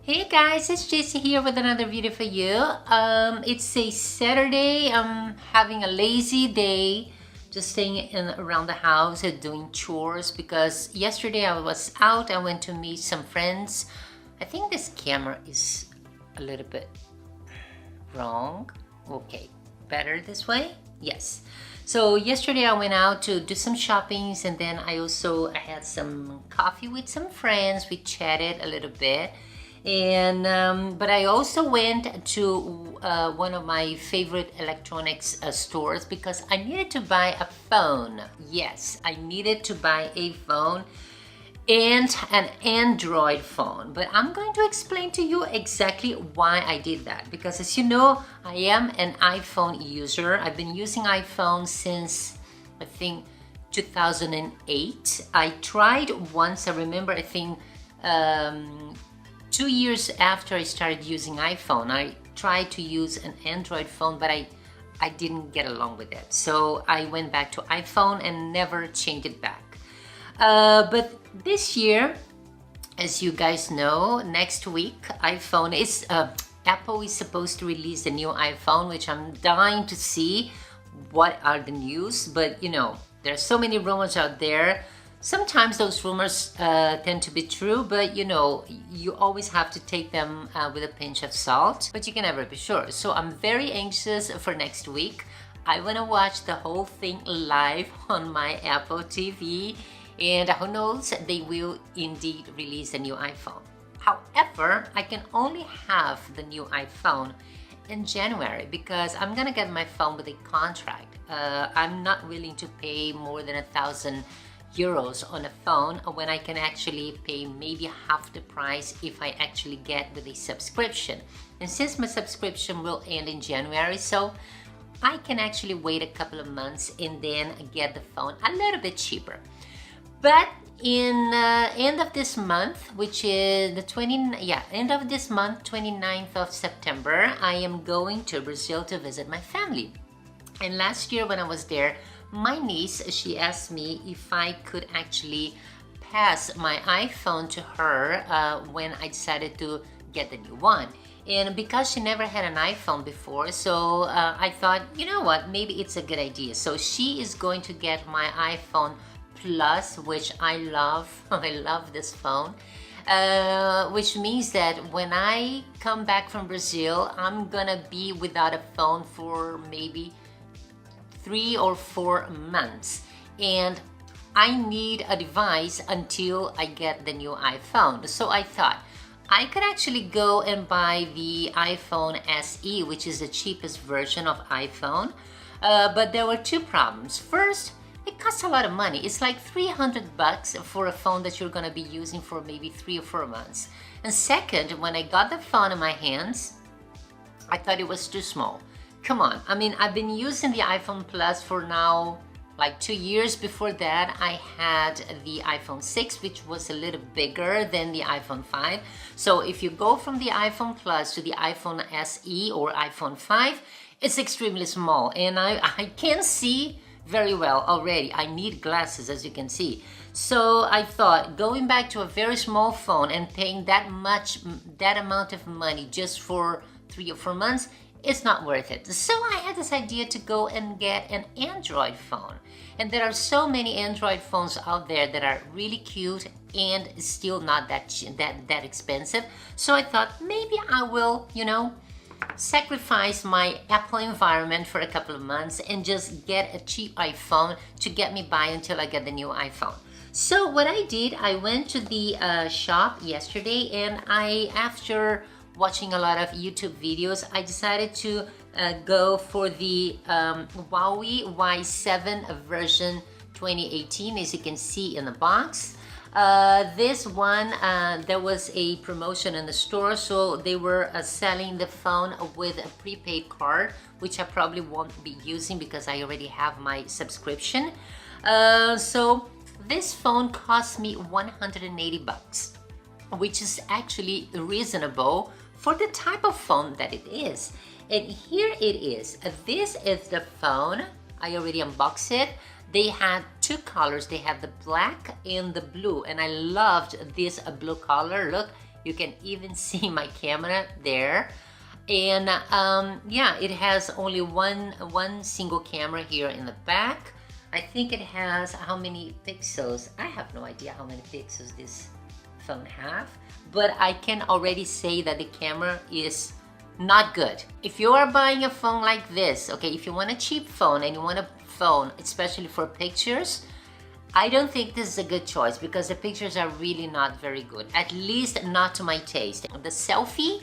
Hey guys, it's JC here with another video for you. It's a Saturday. I'm having a lazy day, just staying around the house and doing chores because yesterday I was out. I went to meet some friends. I think this camera is a little bit wrong. Okay, better this way? Yes. So yesterday I went out to do some shoppings, and then I had some coffee with some friends. We chatted a little bit. And but I also went to one of my favorite electronics stores because I needed to buy a phone. Yes, I needed to buy a phone and an Android phone. But I'm going to explain to you exactly why I did that, because as you know, I am an iPhone user. I've been using iPhone since I think 2008. I tried once, I remember, I think 2 years after I started using iPhone, I tried to use an Android phone, but I didn't get along with it. So I went back to iPhone and never changed it back. But this year, as you guys know, next week, Apple is supposed to release the new iPhone, which I'm dying to see what are the news. But you know, there's so many rumors out there. Sometimes those rumors tend to be true, but you know, you always have to take them with a pinch of salt, but you can never be sure. So I'm very anxious for next week. I want to watch the whole thing live on my Apple TV, and who knows, they will indeed release a new iPhone. However, I can only have the new iPhone in January because I'm gonna get my phone with a contract. I'm not willing to pay more than €1,000 on a phone when I can actually pay maybe half the price if I actually get with a subscription. And since my subscription will end in January, so I can actually wait a couple of months and then get the phone a little bit cheaper. But in end of this month, which is the 29th of September, I am going to Brazil to visit my family. And last year when I was there, my niece, she asked me if I could actually pass my iPhone to her when I decided to get the new one. And because she never had an iPhone before, so I thought, you know what, maybe it's a good idea. So she is going to get my iPhone Plus, which I love. I love this phone. Which means that when I come back from Brazil, I'm gonna be without a phone for maybe 3 or 4 months, and I need a device until I get the new iPhone. So I thought I could actually go and buy the iPhone SE, which is the cheapest version of iPhone, but there were two problems. First, it costs a lot of money. It's like $300 for a phone that you're gonna be using for maybe 3 or 4 months. And second, when I got the phone in my hands, I thought it was too small. Come on, I mean, I've been using the iPhone Plus for now like 2 years. Before that, I had the iPhone 6, which was a little bigger than the iPhone 5. So if you go from the iPhone Plus to the iPhone SE or iPhone 5, it's extremely small, and I can't see very well already. I need glasses, as you can see. So I thought going back to a very small phone and paying that amount of money just for 3 or 4 months, it's not worth it. So I had this idea to go and get an Android phone. And there are so many Android phones out there that are really cute and still not that expensive. So I thought maybe I will, you know, sacrifice my Apple environment for a couple of months and just get a cheap iPhone to get me by until I get the new iPhone. So what I did, I went to the shop yesterday, and after watching a lot of YouTube videos, I decided to go for the Huawei Y7 version 2018, as you can see in the box. This one, there was a promotion in the store, so they were selling the phone with a prepaid card, which I probably won't be using because I already have my subscription. So this phone cost me $180, which is actually reasonable for the type of phone that it is. And here it is. This is the phone. I already unboxed it. They had two colors. They have the black and the blue, and I loved this blue color. Look, You can even see my camera there. And yeah, it has only one single camera here in the back. I think it has how many pixels? I have no idea how many pixels this phone have, but I can already say that the camera is not good. If you are buying a phone like this, okay, if you want a cheap phone and you want a phone especially for pictures, I don't think this is a good choice because the pictures are really not very good, at least not to my taste. The selfie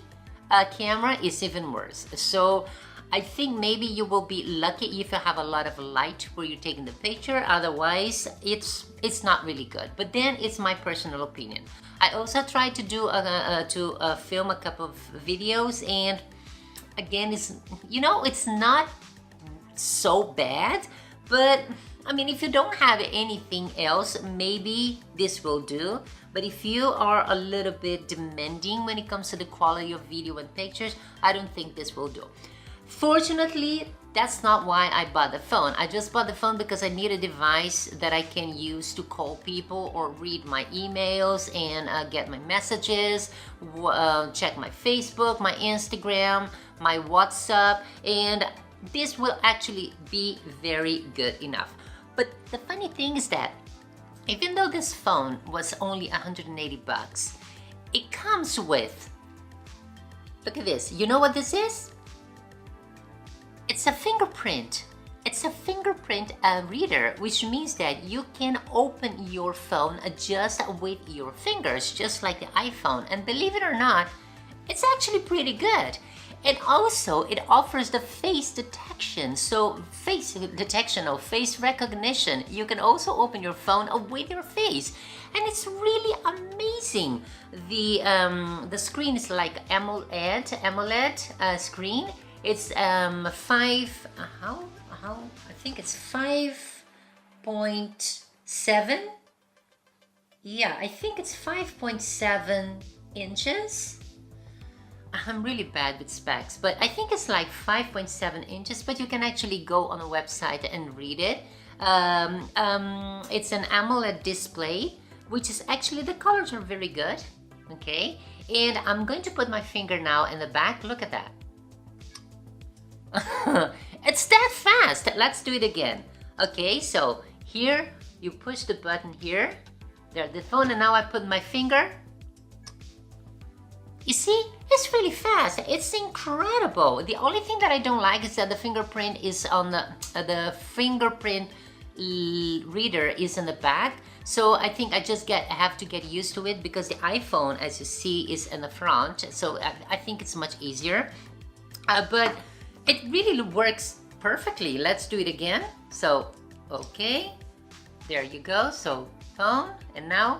camera is even worse. So I think maybe you will be lucky if you have a lot of light where you're taking the picture. Otherwise, it's not really good. But then it's my personal opinion. I also tried to do film a couple of videos, and again, it's not so bad. But I mean, if you don't have anything else, maybe this will do. But if you are a little bit demanding when it comes to the quality of video and pictures, I don't think this will do. Fortunately, that's not why I bought the phone. I just bought the phone because I need a device that I can use to call people or read my emails and get my messages, check my Facebook, my Instagram, my WhatsApp, and this will actually be very good enough. But the funny thing is that even though this phone was only 180 bucks, it comes with, look at this. You know what this is? It's a fingerprint. It's a fingerprint reader, which means that you can open your phone just with your fingers, just like the iPhone. And believe it or not, it's actually pretty good. And also, it offers the face detection. So face detection or face recognition. You can also open your phone with your face. And it's really amazing. The screen is like AMOLED screen. It's I think it's 5.7. Yeah, I think it's 5.7 inches. I'm really bad with specs, but I think it's like 5.7 inches, but you can actually go on a website and read it. It's an AMOLED display, which is actually, the colors are very good, okay? And I'm going to put my finger now in the back. Look at that. It's that fast. Let's do it again. Okay, so here you push the button here. There's the phone, and now I put my finger. You see, it's really fast. It's incredible. The only thing that I don't like is that the fingerprint is on the fingerprint reader is in the back. So I think I just have to get used to it because the iPhone, as you see, is in the front. So I think it's much easier. But it really works perfectly. Let's do it again. So, okay, there you go. So phone, and now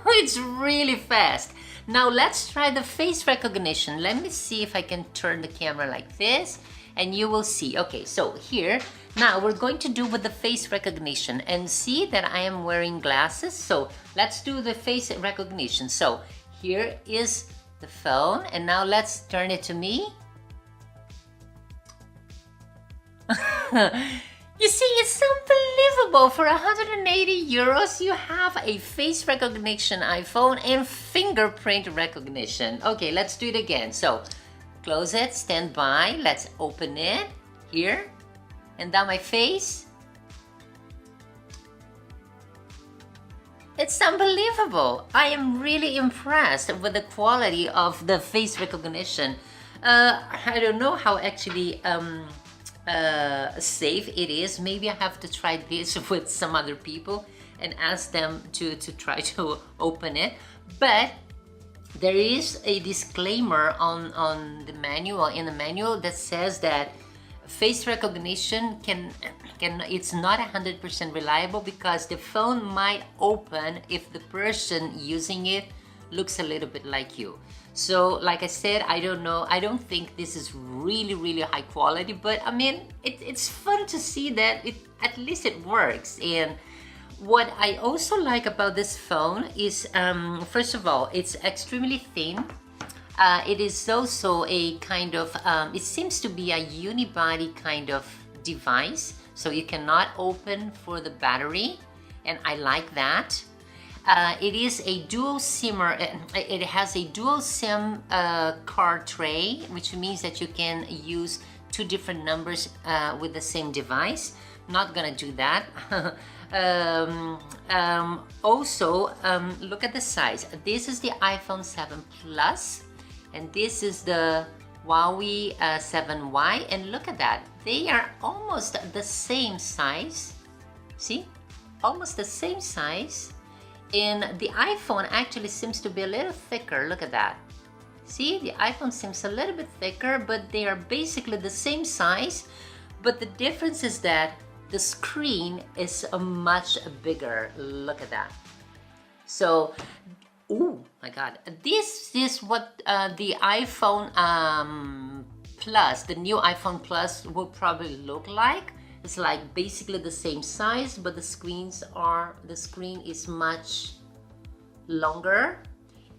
it's really fast. Now let's try the face recognition. Let me see if I can turn the camera like this, and you will see. Okay, so here, now we're going to do with the face recognition, and see that I am wearing glasses. So let's do the face recognition. So here is the phone, and now let's turn it to me. You see, it's unbelievable. For 180 euros, you have a face recognition iPhone and fingerprint recognition. Okay, let's do it again. So, close it, stand by, let's open it, here, and down my face. It's unbelievable. I am really impressed with the quality of the face recognition. I don't know how actually safe it is. Maybe I have to try this with some other people and ask them to try to open it. But there is a disclaimer on the manual, in the manual, that says that face recognition it's not 100% reliable because the phone might open if the person using it looks a little bit like you. So like I said, I don't know, I don't think this is really high quality, but I mean, it's fun to see that at least it works. And what I also like about this phone is, first of all, it's extremely thin. It is also a kind of, it seems to be a unibody kind of device, so you cannot open for the battery, and I like that. It is a dual SIMmer. It has a dual SIM card tray, which means that you can use two different numbers with the same device. Not gonna do that. Also, look at the size. This is the iPhone 7 Plus, and this is the Huawei 7Y, and look at that. They are almost the same size. See? Almost the same size. And the iPhone actually seems to be a little thicker. Look at that. See, the iPhone seems a little bit thicker, but they are basically the same size. But the difference is that the screen is much bigger. Look at that. So, oh my God, this is what the iPhone Plus, the new iPhone Plus will probably look like. It's like basically the same size, but the screen is much longer.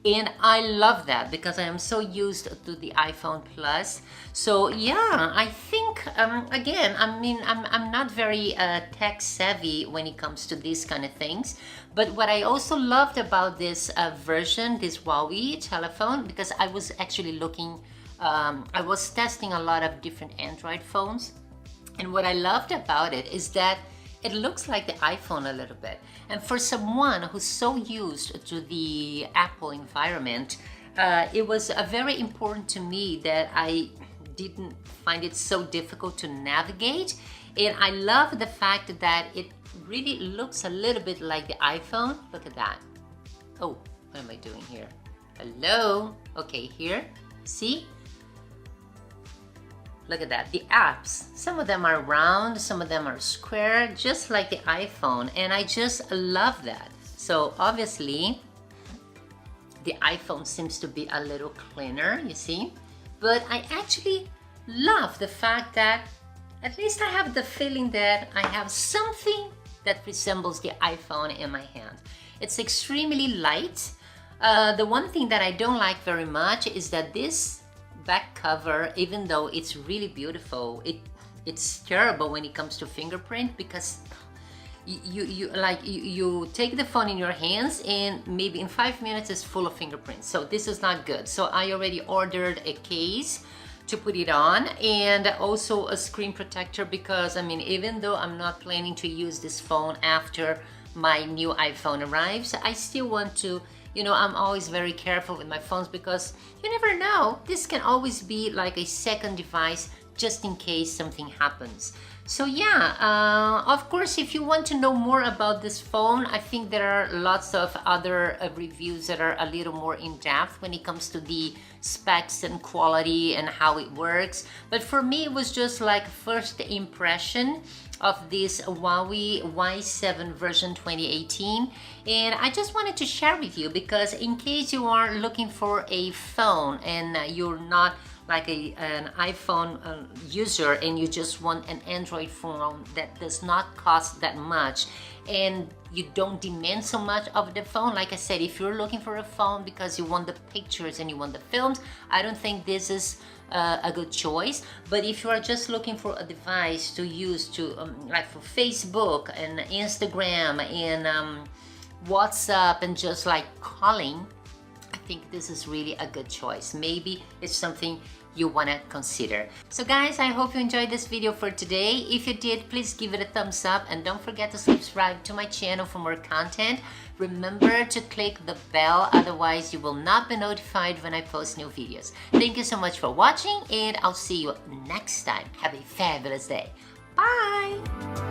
And I love that because I am so used to the iPhone Plus. So yeah, I think, again, I mean, I'm not very tech savvy when it comes to these kind of things. But what I also loved about this version, this Huawei telephone, because I was actually looking, I was testing a lot of different Android phones. And what I loved about it is that it looks like the iPhone a little bit. And for someone who's so used to the Apple environment, it was very important to me that I didn't find it so difficult to navigate. And I love the fact that it really looks a little bit like the iPhone. Look at that. Oh, what am I doing here? Hello? Okay, here. See? Look at that, the apps. Some of them are round, some of them are square, just like the iPhone, and I just love that. So obviously, the iPhone seems to be a little cleaner, you see? But I actually love the fact that at least I have the feeling that I have something that resembles the iPhone in my hand. It's extremely light. The one thing that I don't like very much is that this back cover, even though it's really beautiful, it's terrible when it comes to fingerprint, because you take the phone in your hands and maybe in 5 minutes it's full of fingerprints. So this is not good. So I already ordered a case to put it on, and also a screen protector, because I mean, even though I'm not planning to use this phone after my new iPhone arrives, I still want to, you know, I'm always very careful with my phones because you never know. This can always be like a second device just in case something happens. So yeah, of course, if you want to know more about this phone, I think there are lots of other reviews that are a little more in-depth when it comes to the specs and quality and how it works. But for me, it was just like first impression of this Huawei Y7 version 2018, and I just wanted to share with you because in case you are looking for a phone and you're not like an iPhone user and you just want an Android phone that does not cost that much and you don't demand so much of the phone, like I said, if you're looking for a phone because you want the pictures and you want the films, I don't think this is a good choice. But if you are just looking for a device to use to like for Facebook and Instagram and WhatsApp and just like calling, I think this is really a good choice. Maybe it's something you want to consider. So guys, I hope you enjoyed this video for today. If you did, please give it a thumbs up and don't forget to subscribe to my channel for more content. Remember to click the bell, otherwise you will not be notified when I post new videos. Thank you so much for watching, and I'll see you next time. Have a fabulous day. Bye!